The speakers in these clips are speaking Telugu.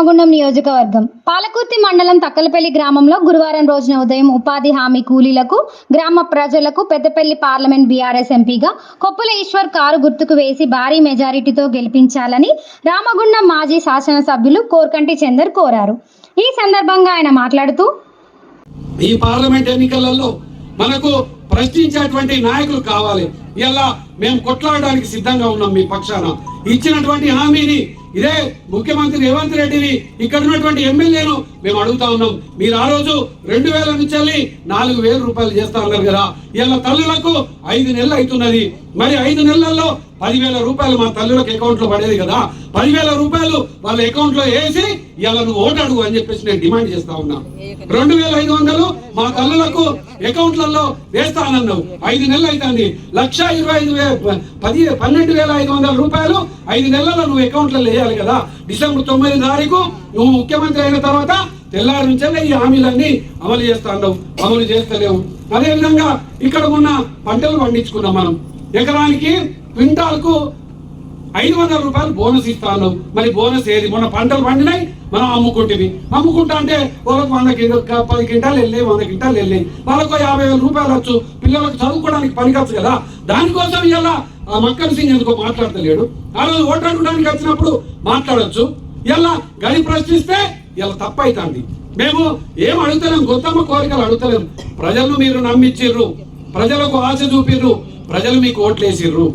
రామగుండం నియోజకవర్గం పాలకుర్తి మండలం తక్కలపల్లి గ్రామంలో గురువారం రోజున ఉదయం ఉపాధి హామీ కూలీలకు గ్రామ ప్రజలకు పెద్దపల్లి పార్లమెంట్ బీఆర్ఎస్ ఎంపీగా కొప్పుల ఈశ్వర్ కారు గుర్తుకు వేసి భారీ మెజారిటీతో గెలిపించాలని రామగుండం మాజీ శాసనసభ్యులు కోర్కంటి చందర్ కోరారు. ఈ సందర్భంగా ఆయన మాట్లాడుతూ, ఈ పార్లమెంట్ ఎన్నికలలో మనకు ప్రశ్నించేటువంటి నాయకులు కావాలి. ఇలా మేము కొట్లాడడానికి సిద్ధంగా ఉన్నాం. మీ పక్షాన ఇచ్చినటువంటి హామీని ఇదే ముఖ్యమంత్రి రేవంత్ రెడ్డిని ఇక్కడ ఉన్నటువంటి ఎమ్మెల్యేను మేము అడుగుతా ఉన్నాం. మీరు ఆ రోజు 2000 నుంచి 4000 రూపాయలు చేస్తా ఉన్నారు కదా. ఇలా తల్లులకు 5 నెలలు అవుతున్నది. మరి 5 నెలల్లో 10,000 రూపాయలు మా తల్లులకు అకౌంట్ లో పడేది కదా. 10,000 రూపాయలు వాళ్ళ అకౌంట్ లో వేసి ఇలా నువ్వు ఓటు అడుగు అని చెప్పేసి నేను డిమాండ్ చేస్తా ఉన్నా. 2,500 మా తల్లులకు అకౌంట్లలో వేస్తానన్నావు. 5 నెలలు అవుతుంది. 12,500 రూపాయలు 5 నెలల్లో నువ్వు అకౌంట్లలో వేయాలి కదా. డిసెంబర్ 9 తారీఖు నువ్వు ముఖ్యమంత్రి అయిన తర్వాత తెల్లారి నుంచే ఈ హామీలన్నీ అమలు చేస్తావు. అమలు చేస్తలేవు. అదేవిధంగా ఇక్కడ ఉన్న పంటలు పండించుకున్నాం. మనం ఎకరానికి క్వింటాల్కు 500 రూపాయలు బోనస్ ఇస్తాను. మరి బోనస్ ఏది? మొన్న పంటలు పండినాయి, మనం అమ్ముకుంటా అంటే వాళ్ళకు 10 క్వింటాలు వెళ్ళాయి, 100 క్వింటాలు వెళ్ళాయి. వాళ్ళకు 50,000 రూపాయలు వచ్చు. పిల్లలకు చదువుకోవడానికి పనికొచ్చు కదా. దానికోసం ఇలా మక్కన్ సింగ్ ఎందుకో మాట్లాడతలేడు. ఆ రోజు ఓటు అడగడానికి వచ్చినప్పుడు మాట్లాడచ్చు. ఇలా గడి ప్రశ్నిస్తే ఇలా తప్పైతుంది. మేము ఏం అడుగుతలేం, గొత్తమ్మ కోరికలు అడుగుతలేం. ప్రజలను మీరు నమ్మిచ్చిర్రు, ప్రజలకు ఆశ చూపిర్రు, ప్రజలు మీకు ఓట్లేసిర్రు.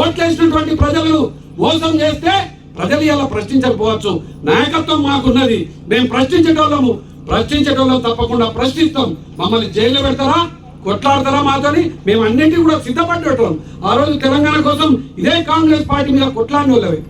ఓట్లేసినటువంటి ప్రజలను మోసం చేస్తే ప్రజలు ఇలా ప్రశ్నించకపోవచ్చు. నాయకత్వం మాకున్నది. మేము ప్రశ్నించేటోళ్ళం తప్పకుండా ప్రశ్నిస్తాం. మమ్మల్ని జైల్లో పెడతారా, కొట్లాడతారా మాతోని? మేము అన్నింటినీ కూడా సిద్ధపడ్డటం. ఆ రోజు తెలంగాణ కోసం ఇదే కాంగ్రెస్ పార్టీ మీద కొట్లాడిన వాళ్ళవి.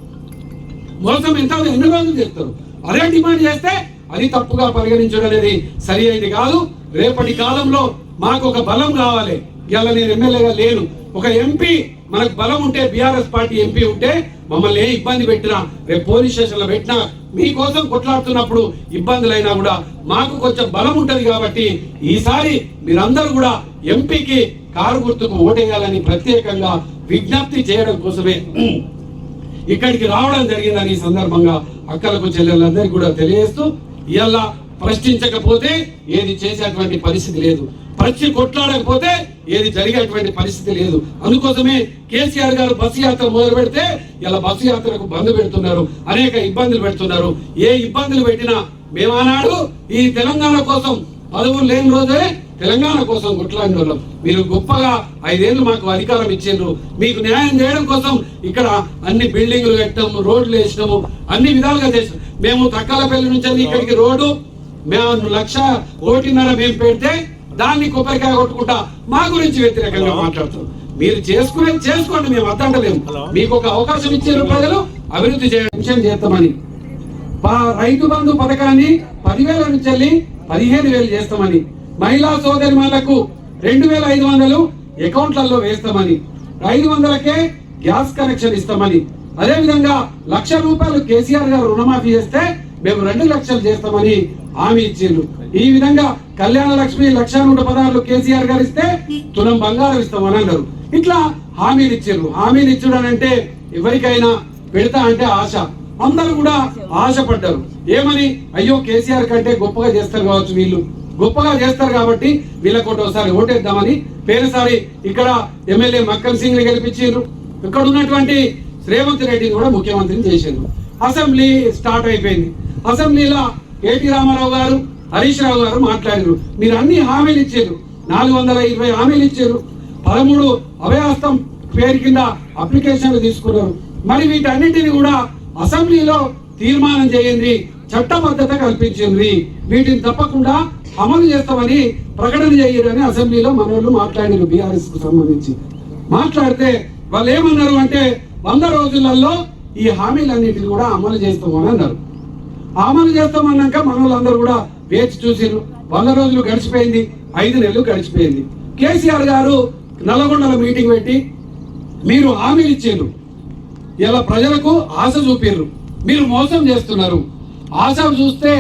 మోసం ఎన్ని రోజులు చేస్తారు? అదే డిమాండ్ చేస్తే అది తప్పుగా పరిగణించడం అనేది సరి అయింది కాదు. రేపటి కాలంలో మాకు ఒక బలం కావాలి. ఇలా నేను ఎమ్మెల్యేగా లేను. ఒక ఎంపీ మనకు బలం ఉంటే, బీఆర్ఎస్ పార్టీ ఎంపీ ఉంటే మమ్మల్ని ఏ ఇబ్బంది పెట్టినా, రేపు పోలీస్ స్టేషన్లో పెట్టినా, మీకోసం కొట్లాడుతున్నప్పుడు ఇబ్బందులైనా కూడా మాకు కొంచెం బలం ఉంటది. కాబట్టి ఈసారి మీరందరూ కూడా ఎంపీకి కారు గుర్తుకు ఓటేయాలని ప్రత్యేకంగా విజ్ఞప్తి చేయడం కోసమే ఇక్కడికి రావడం జరిగిందని ఈ సందర్భంగా అక్కలకు చెల్లెలందరికీ కూడా తెలియజేస్తూ, ఇలా ప్రశ్నించకపోతే ఏది చేసేటువంటి పరిస్థితి లేదు. కొట్లాడకపోతే ఏది జరిగేటువంటి పరిస్థితి లేదు. అందుకోసమే కేసీఆర్ గారు బస్సు యాత్ర మొదలు పెడితే ఇలా బస్సు యాత్రకు బంద్ పెడుతున్నారు, అనేక ఇబ్బందులు పెడుతున్నారు. ఏ ఇబ్బందులు పెట్టినా మేము ఆనాడు ఈ తెలంగాణ కోసం పదవులు లేని రోజే తెలంగాణ కోసం కొట్లాడిన వాళ్ళం. మీరు గొప్పగా 5 ఏళ్ళు మాకు అధికారం ఇచ్చిండ్రు. మీకు న్యాయం చేయడం కోసం ఇక్కడ అన్ని బిల్డింగ్లు కట్టాము, రోడ్లు వేసినాము, అన్ని విధాలుగా చేసాం. మేము తక్కలపల్లి నుంచి ఇక్కడికి రోడ్డు మేము 1,00,000 కోటిన్నర మేము పెడితే దాన్ని కొబ్బరికాయ కొట్టుకుంటా మా గురించి వ్యతిరేకంగా మాట్లాడుతాం. మీరు చేసుకోండి, మేము వద్దంటలేము. మీకు ఒక అవకాశం ఇచ్చారు ప్రజలు, అభివృద్ధి చేస్తామని. రైతు బంధు పథకాన్ని 10,000 నుంచి 15,000 చేస్తామని, మహిళా సోదరిమణులకు 2,500 అకౌంట్లలో వేస్తామని, 500కే గ్యాస్ కనెక్షన్ ఇస్తామని, అదేవిధంగా 1,00,000 రూపాయలు కేసీఆర్ గారు రుణమాఫీ చేస్తే మేము 2 లక్షలు చేస్తామని హామీ ఇచ్చిండ్రు. ఈ విధంగా కళ్యాణ లక్ష్మి 1,116 కేసీఆర్ గారు ఇస్తే తులం బంగారం ఇస్తామని అన్నారు. ఇట్లా హామీలు ఇచ్చిండ్రు. హామీలు ఇచ్చడం అంటే ఎవరికైనా పెడతా అంటే ఆశ. అందరూ కూడా ఆశపడ్డారు. ఏమని? అయ్యో కేసీఆర్ కంటే గొప్పగా చేస్తారు కావచ్చు, వీళ్ళు గొప్పగా చేస్తారు కాబట్టి వీళ్ళకి ఒకసారి ఓటేద్దామని పేరుసారి ఇక్కడ ఎమ్మెల్యే మక్కన్ సింగ్ ని గెలిపించారు. ఇక్కడ ఉన్నటువంటి రేవంత్ రెడ్డిని కూడా ముఖ్యమంత్రిని చేశారు. అసెంబ్లీ స్టార్ట్ అయిపోయింది. అసెంబ్లీలో కేటీ రామారావు గారు, హరీష్ రావు గారు మాట్లాడారు. మీరు అన్ని హామీలు ఇచ్చారు. 420 హామీలు ఇచ్చారు. 13 అభయహస్తం పేరు కింద అప్లికేషన్లు తీసుకున్నారు. మరి వీటన్నిటిని కూడా అసెంబ్లీలో తీర్మానం చేయండి, చట్టబద్ధత కల్పించింది, వీటిని తప్పకుండా అమలు చేస్తామని ప్రకటన చేయరని అసెంబ్లీలో మనోళ్ళు మాట్లాడారు. బీఆర్ఎస్ కు సంబంధించి మాట్లాడితే వాళ్ళు ఏమన్నారు అంటే 100 రోజులలో ఈ హామీలన్నింటినీ కూడా అమలు చేస్తామని అన్నారు. అమలు చేస్తామన్నాక మనోళ్ళందరూ కూడా వేచి చూసిరు. 100 రోజులు గడిచిపోయింది, 5 నెలలు గడిచిపోయింది. కేసీఆర్ గారు నల్లగొండలో మీటింగ్ పెట్టి మీరు హామీలు ఇచ్చారు, ఇలా ప్రజలకు ఆశ చూపిర్రు, మీరు మోసం చేస్తున్నారు. ఆశ చూస్తే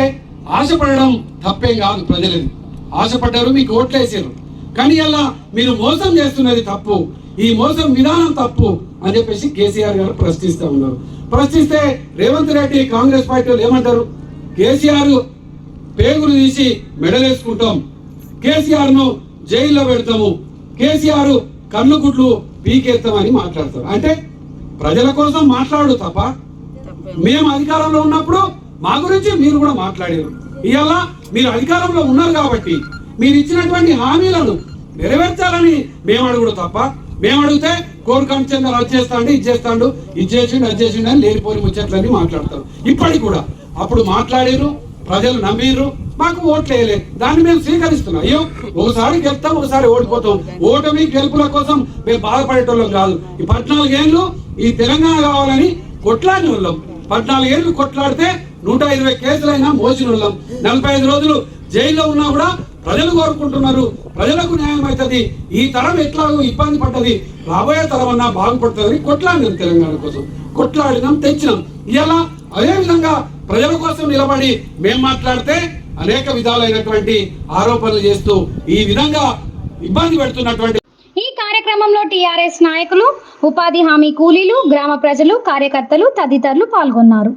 ఆశపడడం తప్పేం కాదు. ప్రజలని ఆశపడ్డారు, మీకు ఓట్లేసారు. కానీ ఇలా మీరు మోసం చేస్తున్నది తప్పు, ఈ మోసం విధానం తప్పు అని చెప్పేసి కేసీఆర్ గారు ప్రశ్నిస్తా ఉన్నారు. ప్రశ్నిస్తే రేవంత్ రెడ్డి కాంగ్రెస్ పార్టీ వాళ్ళు ఏమంటారు? కేసీఆర్ పేగులు తీసి మెడలేసుకుంటాం, కేసీఆర్ ను జైల్లో పెడతాము, కేసీఆర్ కళ్ళు గుడ్లు పీకేస్తామని మాట్లాడతారు. అంటే ప్రజల కోసం మాట్లాడు తప్ప మేము అధికారంలో ఉన్నప్పుడు మా గురించి మీరు కూడా మాట్లాడారు. ఇవాళ మీరు అధికారంలో ఉన్నారు కాబట్టి మీరు ఇచ్చినటువంటి హామీలను నెరవేర్చాలని మేము అడుగుడు తప్ప, మేము అడిగితే కోరికం చెందారు అది చేస్తాండు ఇది చేస్తాడు ఇది చేసిండు అది చేసిండు అని లేనిపోని ముచ్చట్లన్నీ మాట్లాడతారు. ఇప్పటికి కూడా అప్పుడు మాట్లాడారు, ప్రజలు నమ్మిర్రు, మాకు ఓట్లు వేయలే, దాన్ని మేము స్వీకరిస్తున్నాం. అయ్యో ఒకసారి గెలుస్తాం ఒకసారి ఓడిపోతాం, ఓటమి గెలుపుల కోసం మేము బాధపడేటోళ్ళం కాదు. ఈ 14 ఏళ్ళు ఈ తెలంగాణ కావాలని కొట్లాడిన వాళ్ళం, 14 ఏళ్ళు కొట్లాడితే 120 కేసులైనా మోసిన వాళ్ళం, 45 రోజులు జైల్లో ఉన్నా కూడా ప్రజలు కోరుకుంటున్నారు, ప్రజలకు న్యాయం అవుతుంది, ఈ తరం ఎట్లాగో ఇబ్బంది పడ్డది, రాబోయే తరం అన్నా బాగుపడుతుందని కొట్లాడినాం, తెలంగాణ కోసం కొట్లాడినాం, తెచ్చినాం. ఇలా అదే విధంగా ప్రజల కోసం నిలబడి మేము మాట్లాడితే అనేక విధాలైనటువంటి ఆరోపణలు చేస్తూ ఈ విధంగా ఇబ్బంది పెడుతున్నటువంటి ఈ కార్యక్రమంలో టీఆర్ఎస్ నాయకులు, ఉపాధి హామీ కూలీలు, గ్రామ ప్రజలు, కార్యకర్తలు తదితరులు పాల్గొన్నారు.